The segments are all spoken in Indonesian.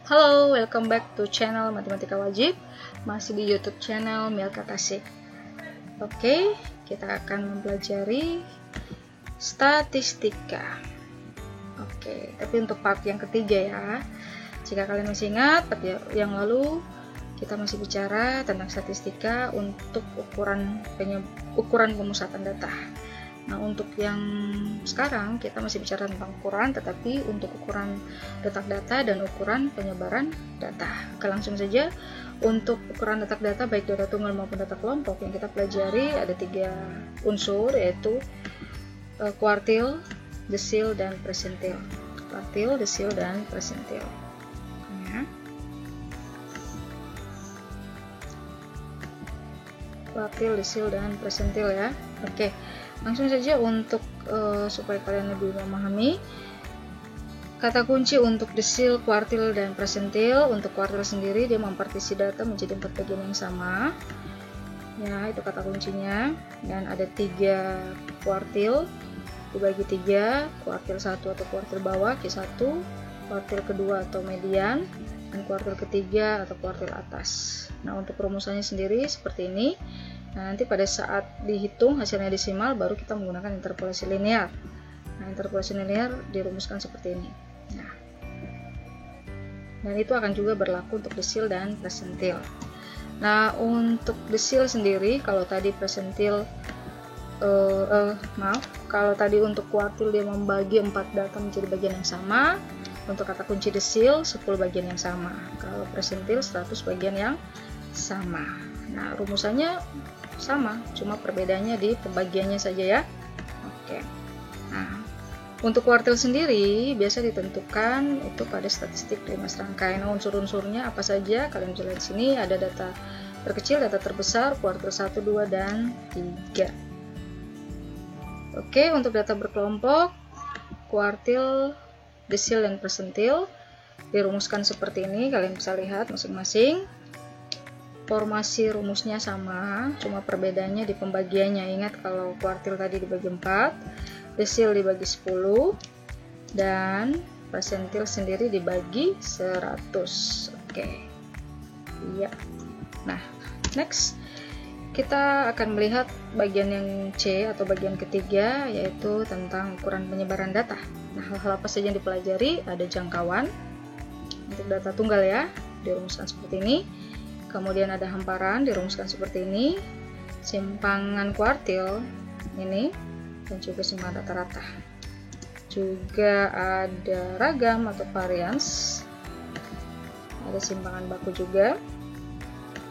Halo, welcome back to channel Matematika Wajib. Masih di YouTube channel Milka Tasik. Oke, kita akan mempelajari statistika. Oke, tapi untuk part yang ketiga ya. Jika kalian masih ingat, part yang lalu kita masih bicara tentang statistika untuk ukuran pemusatan data. Nah, untuk yang sekarang kita masih bicara tentang ukuran, tetapi untuk ukuran letak data dan ukuran penyebaran data. Oke, langsung saja. Untuk ukuran letak data baik data tunggal maupun data kelompok yang kita pelajari ada 3 unsur, yaitu kuartil, desil, dan persentil. Kuartil, desil, dan persentil. Ya. Kuartil, desil, dan persentil ya. Oke. Langsung saja untuk supaya kalian lebih memahami kata kunci untuk desil, kuartil, dan persentil. Untuk kuartil sendiri dia mempartisi data menjadi 4 bagian yang sama. Ya, itu kata kuncinya. Dan ada 3 kuartil dibagi 3, kuartil 1 atau kuartil bawah Q1, kuartil kedua atau median, dan kuartil ketiga atau kuartil atas. Nah, untuk rumusannya sendiri seperti ini. Nah, nanti pada saat dihitung hasilnya desimal baru kita menggunakan interpolasi linear. Nah, interpolasi linear dirumuskan seperti ini. Nah, dan itu akan juga berlaku untuk desil dan persentil. Nah, untuk desil sendiri, kalau tadi persentil kalau tadi untuk kuartil dia membagi 4 data menjadi bagian yang sama, untuk kata kunci desil 10 bagian yang sama. Kalau persentil 100 bagian yang sama. Nah, rumusannya sama, cuma perbedaannya di pembagiannya saja ya. Oke. Nah, untuk kuartil sendiri biasa ditentukan itu pada statistik 5 serangkai. Nah, unsur-unsurnya apa saja? Kalian bisa lihat di sini ada data terkecil, data terbesar, kuartil 1, 2, dan 3. Oke, untuk data berkelompok, kuartil, desil, dan persentil dirumuskan seperti ini. Kalian bisa lihat masing-masing. Formasi rumusnya sama, cuma perbedaannya di pembagiannya. Ingat kalau kuartil tadi dibagi 4, desil dibagi 10, dan persentil sendiri dibagi 100. Oke. Iya. Nah, next kita akan melihat bagian yang C atau bagian ketiga, yaitu tentang ukuran penyebaran data. Nah, hal-hal apa saja yang dipelajari? Ada jangkauan untuk data tunggal ya, dirumuskan seperti ini. Kemudian ada hamparan, dirumuskan seperti ini. Simpangan kuartil ini, dan juga simpangan rata-rata. Juga ada ragam atau varians. Ada simpangan baku juga.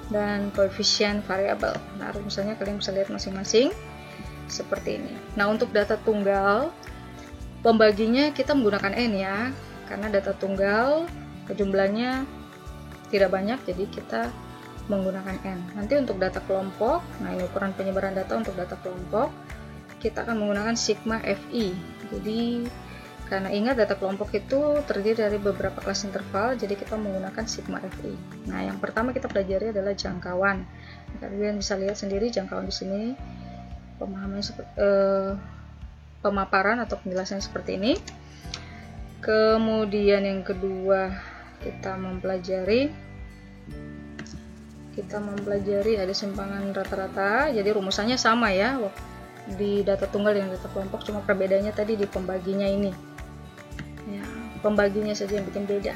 Dan koefisien variabel. Nah, rumusannya kalian bisa lihat masing-masing seperti ini. Nah, untuk data tunggal, pembaginya kita menggunakan N ya, karena data tunggal jumlahnya tidak banyak, jadi kita menggunakan N. Nanti untuk data kelompok, nah ini ukuran penyebaran data untuk data kelompok, kita akan menggunakan sigma FI. Jadi karena ingat data kelompok itu terdiri dari beberapa kelas interval, jadi kita menggunakan sigma FI. Nah, yang pertama kita pelajari adalah jangkauan. Kalian bisa lihat sendiri jangkauan di sini, pemaparan atau penjelasan seperti ini. Kemudian yang kedua kita mempelajari ada simpangan rata-rata. Jadi rumusannya sama ya di data tunggal dan data kelompok, cuma perbedaannya tadi di pembaginya ini ya, pembaginya saja yang bikin beda,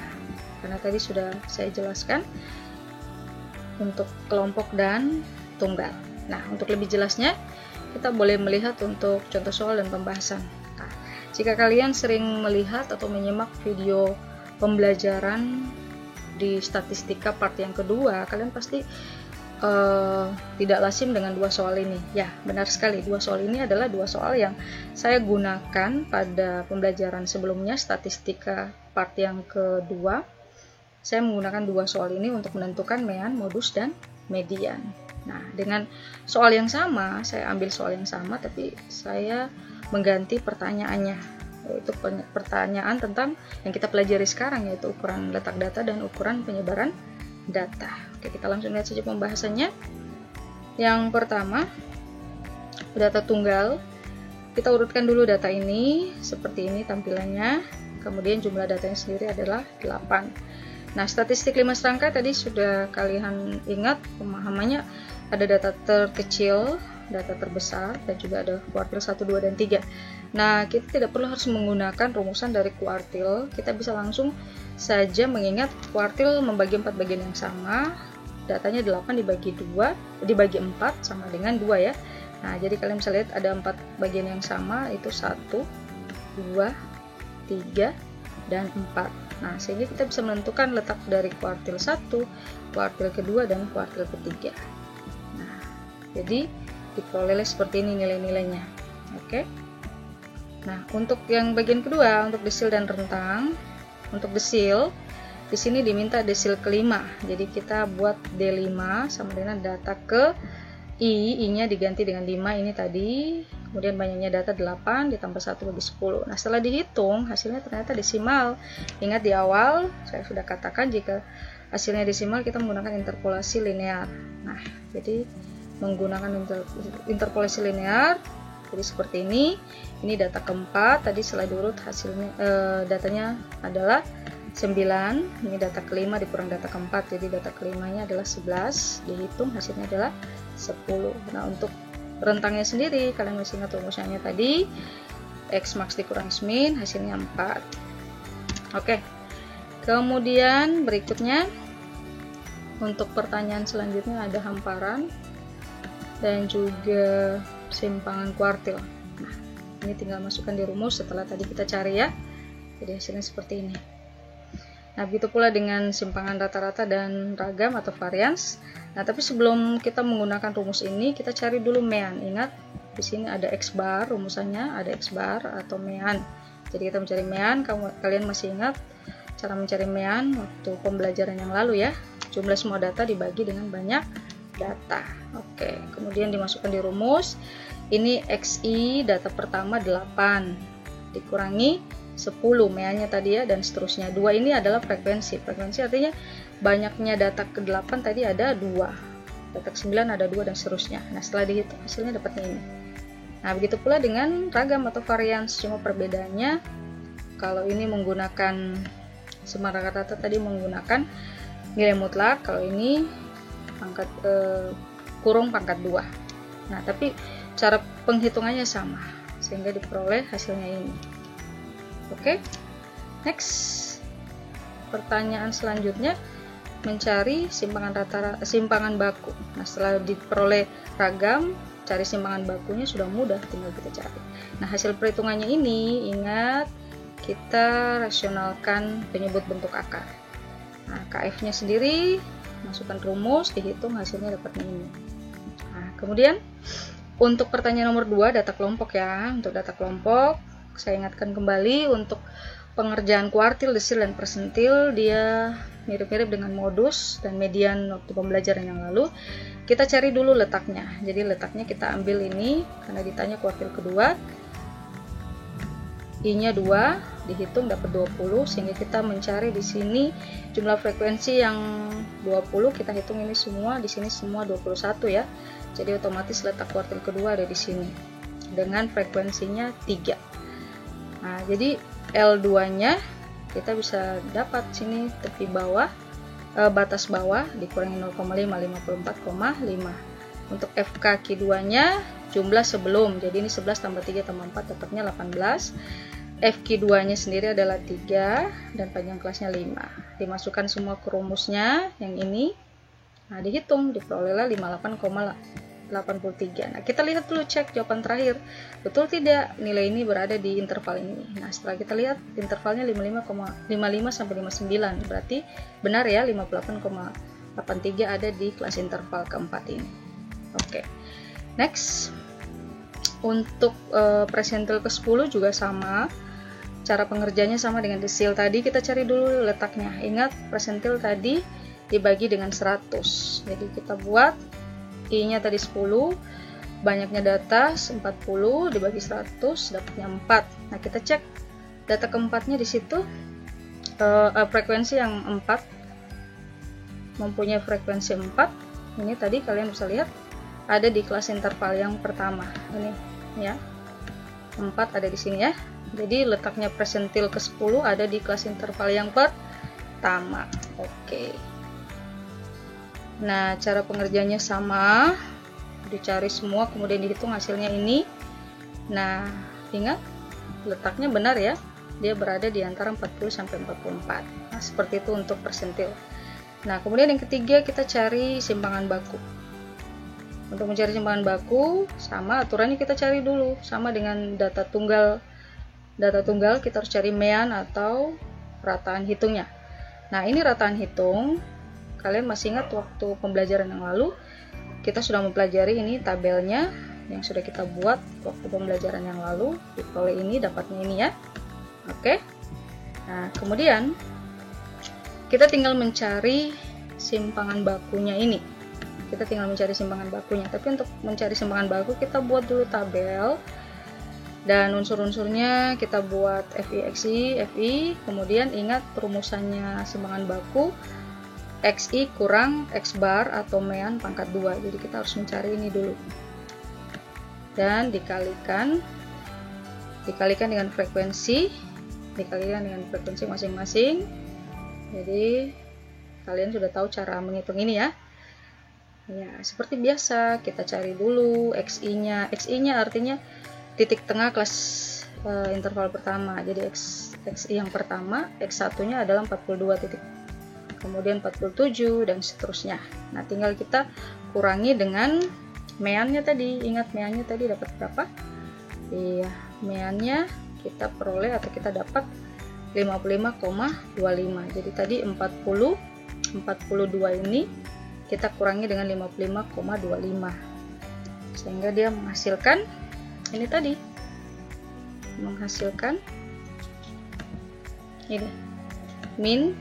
karena tadi sudah saya jelaskan untuk kelompok dan tunggal. Nah, untuk lebih jelasnya kita boleh melihat untuk contoh soal dan pembahasan. Nah, jika kalian sering melihat atau menyimak video pembelajaran di statistika part yang kedua, kalian pasti tidak lazim dengan 2 soal ini. Ya, benar sekali, 2 soal ini adalah 2 soal yang saya gunakan pada pembelajaran sebelumnya, statistika part yang kedua. Saya menggunakan 2 soal ini untuk menentukan mean, modus, dan median. Nah, dengan soal yang sama, saya ambil soal yang sama, tapi saya mengganti pertanyaannya, yaitu pertanyaan tentang yang kita pelajari sekarang, yaitu ukuran letak data dan ukuran penyebaran data. Oke, kita langsung lihat saja pembahasannya. Yang pertama, data tunggal. Kita urutkan dulu data ini, seperti ini tampilannya. Kemudian jumlah datanya sendiri adalah 8. Nah, statistik 5 serangkai tadi sudah kalian ingat pemahamannya, ada data terkecil, data terbesar, dan juga ada kuartil 1, 2, dan 3. Nah, kita tidak perlu harus menggunakan rumusan dari kuartil, kita bisa langsung saja mengingat kuartil membagi 4 bagian yang sama, datanya 8 dibagi 4 sama dengan 2 ya. Nah, jadi kalian bisa lihat ada 4 bagian yang sama, itu 1, 2, 3, dan 4. Nah, sehingga kita bisa menentukan letak dari kuartil 1, kuartil kedua, dan kuartil ketiga. Nah, jadi diperoleh seperti ini nilai-nilainya. Oke. Nah, untuk yang bagian kedua, untuk desil dan rentang. Untuk desil, di sini diminta desil kelima. Jadi kita buat D5 sama dengan data ke I-nya diganti dengan 5 ini tadi. Kemudian banyaknya data 8 ditambah 1 bagi 10. Nah, setelah dihitung, hasilnya ternyata desimal. Ingat di awal, saya sudah katakan jika hasilnya desimal, kita menggunakan interpolasi linear. Nah, jadi menggunakan interpolasi linear, jadi seperti ini. Ini data keempat, tadi setelah diurut hasilnya, datanya adalah 9. Ini data kelima dikurang data keempat, jadi data kelimanya adalah 11. Dihitung hasilnya adalah 10. Nah, untuk rentangnya sendiri, kalian masih ingat rumusnya tadi, X max dikurang X min, hasilnya 4. Oke, kemudian berikutnya, untuk pertanyaan selanjutnya ada hamparan, dan juga simpangan kuartil. Nah, ini tinggal masukkan di rumus setelah tadi kita cari ya, jadi hasilnya seperti ini. Nah, begitu pula dengan simpangan rata-rata dan ragam atau varians. Nah, tapi sebelum kita menggunakan rumus ini, kita cari dulu mean. Ingat, di sini ada X bar, rumusannya ada X bar atau mean. Jadi kita mencari mean, kalian masih ingat cara mencari mean waktu pembelajaran yang lalu ya. Jumlah semua data dibagi dengan banyak data. Oke, kemudian dimasukkan di rumus. Ini XI data pertama 8 dikurangi 10 meannya tadi ya, dan seterusnya. 2 ini adalah frekuensi. Frekuensi artinya banyaknya data ke-8 tadi ada 2, data ke-9 ada 2, dan seterusnya. Nah, setelah dihitung hasilnya dapatnya ini. Nah, begitu pula dengan ragam atau varians, cuma perbedaannya kalau ini menggunakan simpangan rata-rata, tadi menggunakan nilai mutlak, kalau ini pangkat kurung pangkat 2. Nah, tapi cara penghitungannya sama sehingga diperoleh hasilnya ini. Oke, next, pertanyaan selanjutnya mencari simpangan baku. Nah, setelah diperoleh ragam, cari simpangan bakunya sudah mudah, tinggal kita cari. Nah, hasil perhitungannya ini, ingat kita rasionalkan penyebut bentuk akar. Nah, KF-nya sendiri, masukkan rumus, dihitung hasilnya dapatnya ini. Nah, kemudian untuk pertanyaan nomor 2, data kelompok ya. Untuk data kelompok, saya ingatkan kembali untuk pengerjaan kuartil, desil, dan persentil, dia mirip-mirip dengan modus dan median waktu pembelajaran yang lalu. Kita cari dulu letaknya. Jadi letaknya kita ambil ini karena ditanya kuartil kedua, I-nya 2, dihitung dapat 20, sehingga kita mencari di sini jumlah frekuensi yang 20, kita hitung ini semua, di sini semua 21 ya. Jadi otomatis letak kuartil kedua ada di sini dengan frekuensinya 3. Nah, jadi L2-nya kita bisa dapat sini tepi bawah, batas bawah dikurangi 0,5, 54,5. Untuk FK-Q2-nya jumlah sebelum, jadi ini 11 tambah 3 tambah 4 dapatnya 18. FQ2-nya sendiri adalah 3 dan panjang kelasnya 5. Dimasukkan semua ke rumusnya yang ini. Nah, dihitung diperolehlah 58,83. Nah, kita lihat dulu, cek jawaban terakhir. Betul tidak nilai ini berada di interval ini? Nah, setelah kita lihat intervalnya 55 sampai 59. Berarti benar ya, 58,83 ada di kelas interval keempat ini. Oke. Next. Untuk persentil ke-10 juga sama. Cara pengerjaannya sama dengan desil tadi, kita cari dulu letaknya. Ingat, persentil tadi dibagi dengan 100. Jadi kita buat I-nya tadi 10, banyaknya data 40 dibagi 100 dapatnya 4. Nah, kita cek data keempatnya di situ, frekuensi yang 4 mempunyai frekuensi 4. Ini tadi kalian bisa lihat ada di kelas interval yang pertama. Ini ya. 4 ada di sini ya. Jadi letaknya persentil ke-10 ada di kelas interval yang pertama. Oke. Nah, cara pengerjaannya sama, dicari semua kemudian dihitung hasilnya ini. Nah, ingat letaknya benar ya, dia berada di antara 40 sampai 44. Nah, seperti itu untuk persentil. Nah, kemudian yang ketiga kita cari simpangan baku. Untuk mencari simpangan baku, sama aturannya kita cari dulu, sama dengan data tunggal. Data tunggal kita harus cari mean atau rataan hitungnya. Nah, ini rataan hitung. Kalian masih ingat waktu pembelajaran yang lalu kita sudah mempelajari ini tabelnya yang sudah kita buat waktu pembelajaran yang lalu. Diperoleh ini, dapatnya ini ya. Oke. Nah, kemudian kita tinggal mencari simpangan bakunya ini. Kita tinggal mencari simpangan bakunya. Tapi untuk mencari simpangan baku kita buat dulu tabel. Dan unsur-unsurnya kita buat FI, XI, FI. Kemudian ingat rumusannya simpangan baku. XI kurang X bar atau mean pangkat 2. Jadi kita harus mencari ini dulu. Dan dikalikan dengan frekuensi. Dikalikan dengan frekuensi masing-masing. Jadi kalian sudah tahu cara menghitung ini ya. Ya, seperti biasa kita cari dulu XI-nya. XI-nya artinya titik tengah kelas interval pertama. Jadi XI yang pertama, X1-nya adalah 42 titik. Kemudian 47 dan seterusnya. Nah, tinggal kita kurangi dengan meannya tadi. Ingat meannya tadi dapat berapa? Iya, meannya kita peroleh atau kita dapat 55,25. Jadi tadi 42 ini kita kurangi dengan 55,25 sehingga dia menghasilkan ini tadi, menghasilkan ini min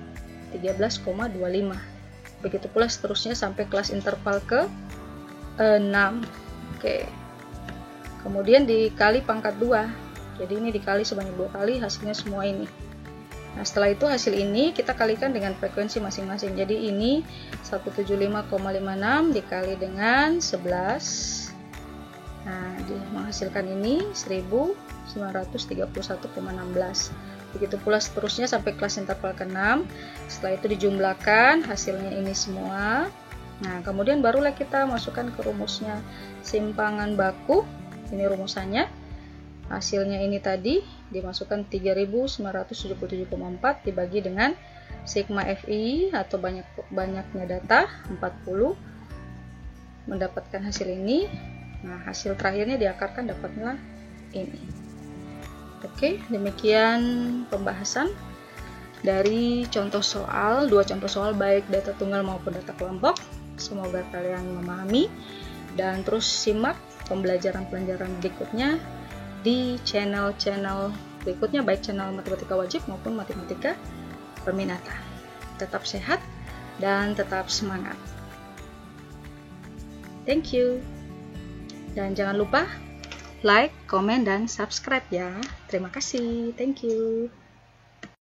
13,25. Begitu pula seterusnya sampai kelas interval ke 6. Oke. Kemudian dikali pangkat 2. Jadi ini dikali sebanyak 2 kali, hasilnya semua ini. Nah, setelah itu hasil ini kita kalikan dengan frekuensi masing-masing. Jadi ini 175,56 dikali dengan 11. Nah, menghasilkan ini 1931,16. Begitu pula seterusnya sampai kelas interval ke-6. Setelah itu dijumlahkan, hasilnya ini semua. Nah, kemudian barulah kita masukkan ke rumusnya simpangan baku. Ini rumusannya. Hasilnya ini tadi dimasukkan 3977,4 dibagi dengan sigma FI atau banyaknya data 40, mendapatkan hasil ini. Nah, hasil terakhirnya diakarkan dapatlah ini. Oke, demikian pembahasan dari contoh soal, 2 contoh soal baik data tunggal maupun data kelompok. Semoga kalian memahami dan terus simak pembelajaran-pembelajaran berikutnya di channel-channel berikutnya, baik channel Matematika Wajib maupun Matematika Perminatan. Tetap sehat dan tetap semangat. Thank you. Dan jangan lupa like, komen, dan subscribe ya. Terima kasih. Thank you.